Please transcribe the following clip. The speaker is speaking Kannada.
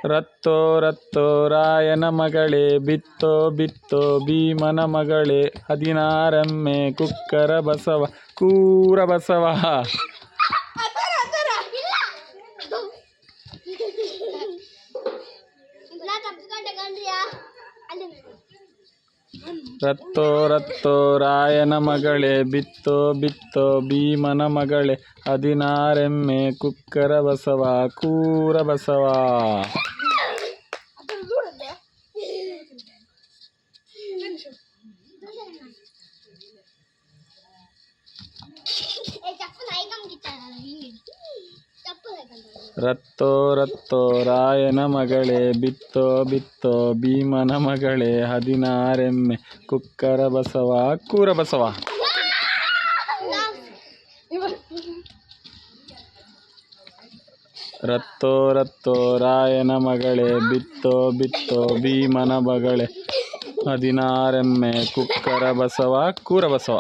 ರತ್ತೋ ರತ್ತೋ ರಾಯನ ಮಗಳೇ, ಬಿತ್ತೋ ಬಿತ್ತೋ ಭೀಮನ ಮಗಳೇ, 16 ಕುಕ್ಕರ ಬಸವ ಕೂರ ಬಸವ. ರತ್ತೋ ರತ್ತೋ ರಾಯನ ಮಗಳೇ, ಬಿತ್ತೋ ಬಿತ್ತೋ ಭೀಮನ ಮಗಳೇ, 16 ಕುಕ್ಕರ ಬಸವ ಕೂರ ಬಸವ. ರತ್ತೋ ರತ್ತೋ ರಾಯನ ಮಗಳೇ, ಬಿತ್ತೋ ಬಿತ್ತೋ ಭೀಮನ ಮಗಳೇ, 16 ಕುಕ್ಕರ ಬಸವ ಕೂರ ಬಸವ. ರತ್ತೋ ರತ್ತೋ ರಾಯನ ಮಗಳೇ, ಬಿತ್ತೋ ಬಿತ್ತೋ ಭೀಮನ ಮಗಳೇ, 16 ಕುಕ್ಕರ ಬಸವ ಕೂರ ಬಸವ.